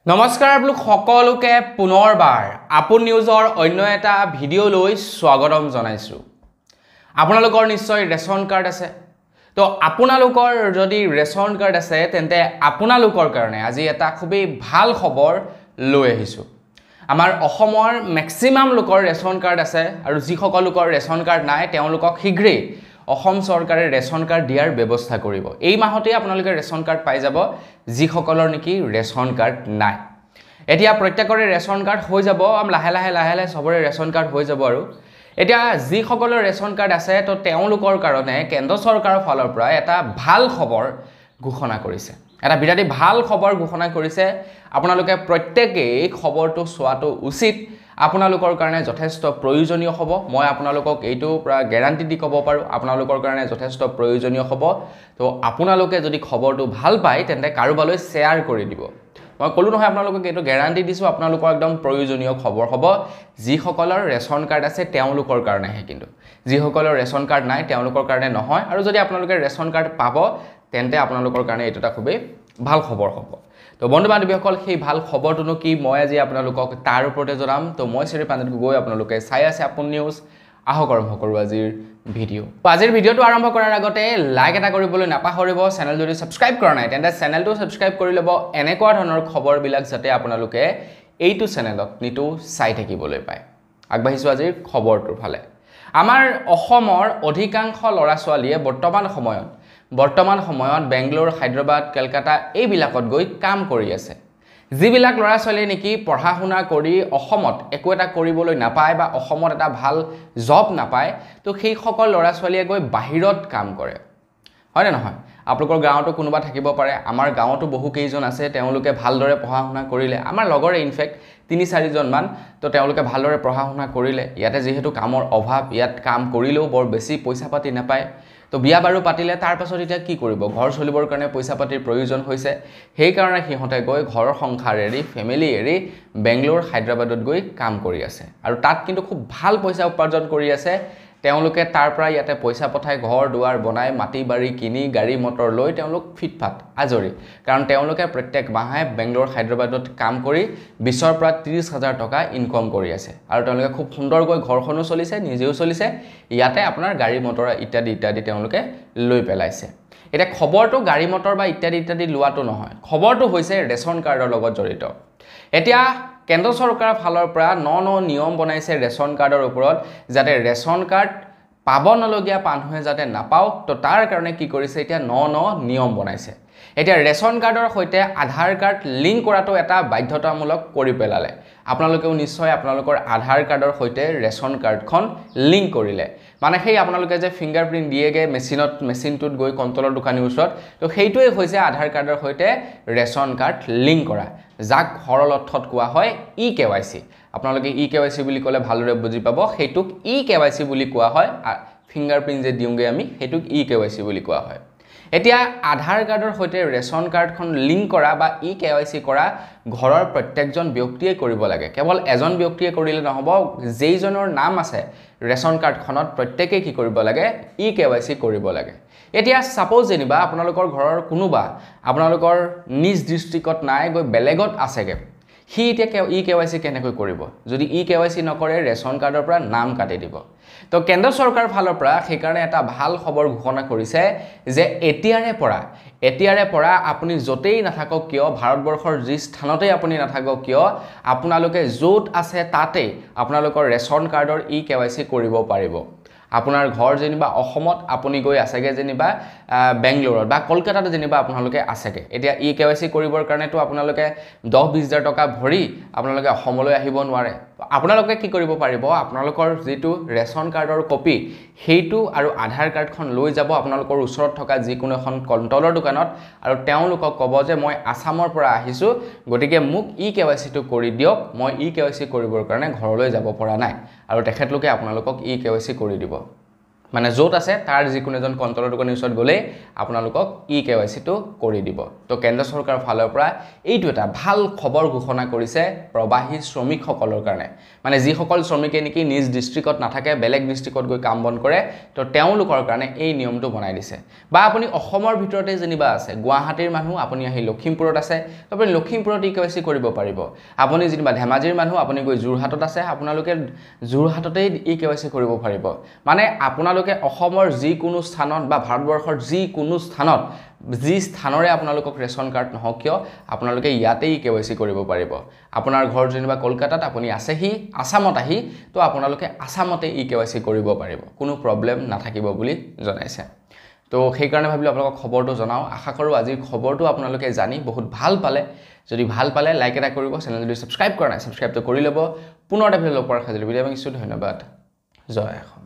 নমস্কাৰ আপোনালোক সকলোকে পুনৰবাৰ আপোন নিউজৰ অন্য এটা ভিডিঅ' লৈ স্বাগতম জনাইছো। আপোনালোকৰ নিশ্চয় ৰেচন কাৰ্ড আছে। তো আপোনালোকৰ যদি ৰেচন কাৰ্ড আছে তেন্তে আপোনালোকৰ কাৰণে আজি এটা খুবই ভাল খবৰ লৈ আহিছো। আমাৰ অসমৰ ম্যাক্সিমাম লোকৰ ৰেচন কাৰ্ড আছে আৰু যিসকল লোকৰ ৰেচন কাৰ্ড নাই তেওঁলোকক শীঘ্ৰেই অসম চৰকাৰে ৰেচন কাৰ্ড দিয়াৰ ব্যৱস্থা কৰিব। এই মাহতে আপোনালোকে ৰেচন কাৰ্ড পাই যাব যিসকলৰ নেকি ৰেচন কাৰ্ড নাই। এতিয়া প্ৰত্যেকৰে ৰেচন কাৰ্ড হৈ যাব, লাহে লাহে সবৰে ৰেচন কাৰ্ড হৈ যাব। আৰু এতিয়া যিসকলৰ ৰেচন কাৰ্ড আছে তো তেওঁলোকৰ কাৰণে কেন্দ্ৰ চৰকাৰৰ ফালৰ পৰা এটা ভাল খবৰ ঘোষণা কৰিছে। এটা বিৰাট ভাল খবৰ ঘোষণা কৰিছে। আপোনালোকে প্ৰত্যেকই এই খবৰটো চোৱাটো উচিত। আপোনালোকৰ কাৰণে যথেষ্ট প্ৰয়োজনীয় হ'ব। মই আপোনালোকক এইটো পুৰা গ্যাৰান্টি দি ক'ব পাৰোঁ আপোনালোকৰ কাৰণে যথেষ্ট প্ৰয়োজনীয় হ'ব। তো আপোনালোকে যদি খবৰটো ভাল পায় তেন্তে কাৰোবালৈ শ্বেয়াৰ কৰি দিব। মই ক'লো নহয় আপোনালোকক এইটো গ্যাৰান্টি দিছোঁ আপোনালোকৰ একদম প্ৰয়োজনীয় খবৰ হ'ব। যিসকলৰ ৰেচন কাৰ্ড আছে তেওঁলোকৰ কাৰণেহে, কিন্তু যিসকলৰ ৰেচন কাৰ্ড নাই তেওঁলোকৰ কাৰণে নহয়। আৰু যদি আপোনালোকে ৰেচন কাৰ্ড পাব তেন্তে আপোনালোকৰ কাৰণে এইটো এটা খুবেই ভাল খবৰ হ'ব। তো বন্ধু বান্ধৱীসকল, সেই ভাল খবৰটোনো কি মই আজি আপোনালোকক তাৰ ওপৰতে জনাম। তো মই শ্ৰী পাণ্ডে গৈ আপোনালোকে চাই আছে আপোন নিউজ। আহক আৰম্ভ কৰোঁ আজিৰ ভিডিঅ'। আজিৰ ভিডিঅ'টো আৰম্ভ কৰাৰ আগতে লাইক এটা কৰিবলৈ নাপাহৰিব। চেনেল যদি ছাবস্ক্ৰাইব কৰা নাই তেন্তে চেনেলটো ছাবস্ক্ৰাইব কৰি ল'ব, এনেকুৱা ধৰণৰ খবৰবিলাক যাতে আপোনালোকে এইটো চেনেলত নিতৌ চাই থাকিবলৈ পায়। আগবাঢ়িছোঁ আজিৰ খবৰটোৰ ফালে। আমাৰ অসমৰ অধিকাংশ ল'ৰা ছোৱালীয়ে বৰ্তমান সময়ত বেংগলোৰ, হায়দৰাবাদ, কলকাতা এইবিলাকত গৈ কাম কৰি আছে। যিবিলাক ল'ৰা ছোৱালীয়ে নেকি পঢ়া শুনা কৰি অসমত একো এটা কৰিবলৈ নাপায় বা অসমত এটা ভাল জব নাপায়, তো সেইসকল ল'ৰা ছোৱালীয়ে গৈ বাহিৰত কাম কৰে, হয়নে নহয়? আপোনালোকৰ গাঁৱতো কোনোবা থাকিব পাৰে, আমাৰ গাঁৱতো বহু কেইজন আছে তেওঁলোকে ভালদৰে পঢ়া শুনা কৰিলে, আমাৰ লগৰে ইনফেক্ট ৩-৪জন মান। তো তেওঁলোকে ভালদৰে পঢ়া শুনা কৰিলে। ইয়াতে যিহেতু কামৰ অভাৱ, ইয়াত কাম কৰিলেও বৰ বেছি পইচা পাতি নাপায়। তো বিয়া বাৰু পাতিলে তাৰ পাছত এতিয়া কি কৰিব, ঘৰ চলিবৰ কাৰণে পইচা পাতিৰ প্ৰয়োজন হৈছে। সেইকাৰণে সিহঁতে গৈ ঘৰৰ সংসাৰ এৰি, ফেমিলি এৰি বেংগলোৰ, হায়দৰাবাদত গৈ কাম কৰি আছে। আৰু তাত কিন্তু খুব ভাল পইচা উপাৰ্জন কৰি আছে। তেওঁলোকে তাৰ পৰা ইয়াতে পইচা পঠাই ঘৰ দুৱাৰ বনাই, মাটি বাৰী কিনি, গাড়ী মটৰ লৈ তেওঁলোক ফিটফাট আজৰি। কাৰণ তেওঁলোকে প্ৰত্যেক মাহে বেংগলোৰ, হায়দৰাবাদত কাম কৰি 20,000 পৰা 30,000 টকা ইনকম কৰি আছে। আৰু তেওঁলোকে খুব সুন্দৰকৈ ঘৰখনো চলিছে, নিজেও চলিছে। ইয়াতে আপোনাৰ গাড়ী মটৰ ইত্যাদি তেওঁলোকে লৈ পেলাইছে। এতিয়া খবৰটো গাড়ী মটৰ বা ইত্যাদি লোৱাটো নহয়, খবৰটো হৈছে ৰেচন কাৰ্ডৰ লগত জড়িত। এতিয়া কেন্দ্ৰ চৰকাৰৰ ফালৰ পৰা ন নিয়ম বনাইছে ৰেচন কাৰ্ডৰ ওপৰত, যাতে ৰেচন কাৰ্ড পাব নলগীয়া মানুহে যাতে নাপাওক। তো তাৰ কাৰণে কি কৰিছে, এতিয়া ন নিয়ম বনাইছে। এতিয়া ৰেচন কাৰ্ডৰ সৈতে আধাৰ কাৰ্ড লিংক কৰাটো এটা বাধ্যতামূলক কৰি পেলালে। আপোনালোকেও নিশ্চয় আপোনালোকৰ আধাৰ কাৰ্ডৰ সৈতে ৰেচন কাৰ্ডখন লিংক কৰিলে, মানে সেই আপোনালোকে যে ফিংগাৰপ্ৰিণ্ট দিয়েগে মেচিনটোত গৈ কণ্ট্ৰলৰ দোকানীৰ ওচৰত, তো সেইটোৱে হৈছে আধাৰ কাৰ্ডৰ সৈতে ৰেচন কাৰ্ড লিংক কৰা, যাক সৰল অৰ্থত কোৱা হয় eKYC। আপোনালোকে eKYC বুলি ক'লে ভালদৰে বুজি পাব। সেইটোক eKYC বুলি কোৱা হয়। ফিংগাৰপ্ৰিণ্ট যে দিওঁগে আমি, সেইটোক eKYC বুলি কোৱা হয়। এতিয়া আধাৰ কাৰ্ডৰ সৈতে ৰেচন কাৰ্ডখন লিংক কৰা বা eKYC কৰা ঘৰৰ প্ৰত্যেকজন ব্যক্তিয়ে কৰিব লাগে। কেৱল এজন ব্যক্তিয়ে কৰিলে নহ'ব, যেইজনৰ নাম আছে ৰেচন কাৰ্ডখনত প্ৰত্যেকেই কি কৰিব লাগে, eKYC কৰিব লাগে। এতিয়া সাপোজ যেনিবা আপোনালোকৰ ঘৰৰ কোনোবা আপোনালোকৰ নিজ ডিষ্ট্ৰিক্টত নাই, গৈ বেলেগত আছেগে, সি এতিয়া eKYC কেনেকৈ কৰিব? যদি eKYC নকৰে ৰেচন কাৰ্ডৰ পৰা নাম কাটি দিব। তো কেন্দ্ৰ চৰকাৰৰ ফালৰ পৰা সেইকাৰণে এটা ভাল খবৰ ঘোষণা কৰিছে যে এতিয়াৰে পৰা আপুনি য'তেই নাথাকক কিয়, ভাৰতবৰ্ষৰ যি স্থানতেই আপুনি নাথাকক কিয়, আপোনালোকে য'ত আছে তাতেই আপোনালোকৰ ৰেচন কাৰ্ডৰ eKYC কৰিব পাৰিব। আপোনাৰ ঘৰ যেনিবা অসমত, আপুনি গৈ আছেগে যেনিবা বেংগলোৰত বা কলকাতাত যেনিবা আপোনালোকে আছেগে। এতিয়া eKYC কৰিবৰ কাৰণেতো আপোনালোকে 10-20,000 টকা ভৰি আপোনালোকে অসমলৈ আহিব নোৱাৰে। আপোনালোকে কি কৰিব পাৰিব, আপোনালোকৰ যিটো ৰেচন কাৰ্ডৰ কপি সেইটো আৰু আধাৰ কাৰ্ডখন লৈ যাব আপোনালোকৰ ওচৰত থকা যিকোনো এখন কণ্ট্ৰলৰ দোকানত, আৰু তেওঁলোকক ক'ব যে মই আসামৰ পৰা আহিছোঁ, গতিকে মোক eKYCটো কৰি দিয়ক, মই eKYC কৰিবৰ কাৰণে ঘৰলৈ যাব পৰা নাই। আৰু তেখেতলোকে আপোনালোকক eKYC কৰি দিব। মানে য'ত আছে তাৰ যিকোনো এজন কণ্ট্ৰলৰ দোকানৰ ওচৰত গ'লে আপোনালোকক KYC-টো কৰি দিব তো কেন্দ্ৰ চৰকাৰৰ ফালৰ পৰা এইটো এটা ভাল খবৰ ঘোষণা কৰিছে প্ৰবাহী শ্ৰমিকসকলৰ কাৰণে মানে যিসকল শ্ৰমিকে নেকি নিজ ডিস্ট্ৰিক্টত নাথাকে বেলেগ ডিস্ট্ৰিক্টত গৈ কাম বন কৰে তো তেওঁলোকৰ কাৰণে এই নিয়মটো বনাই দিছে বা আপুনি অসমৰ ভিতৰতে যেনিবা আছে গুৱাহাটীৰ মানুহ আপুনি আহি লখিমপুৰত আছে তো আপুনি লখিমপুৰত KYC কৰিব পাৰিব আপুনি যেনিবা ধেমাজিৰ মানুহ আপুনি গৈ যোৰহাটত আছে আপোনালোকে যোৰহাটতেই KYC কৰিব পাৰিব মানে আপোনালোকে অসমৰ যিকোনো স্থানত বা ভাৰতবৰ্ষৰ যিকোনো স্থানত যি স্থানৰে আপোনালোকক ৰেচন কাৰ্ড নহওক কিয় আপোনালোকে ইয়াতেই KYC কৰিব পাৰিব আপোনাৰ ঘৰ যেনিবা কলকাতাত আপুনি আছেহি আসামত আহি তো আপোনালোকে আসামতে KYC কৰিব পাৰিব কোনো প্ৰবলেম নাথাকিব বুলি জনাইছে তো সেই কাৰণে ভাবিলো আপোনালোকক খবৰটো জনাও আশা কৰো আজিৰ খবৰটো আপোনালোকে জানি বহুত ভাল পালে যদি ভাল পালে লাইক এটা কৰিব চেনেল যদি সাবস্ক্ৰাইব কৰা নাই সাবস্ক্ৰাইবটো কৰি ল'ব পুনৰ এটা ভিডিঅ' লগ পোৱাৰ খাতিৰ বিদায় মাগিছো ধন্যবাদ জয় অসম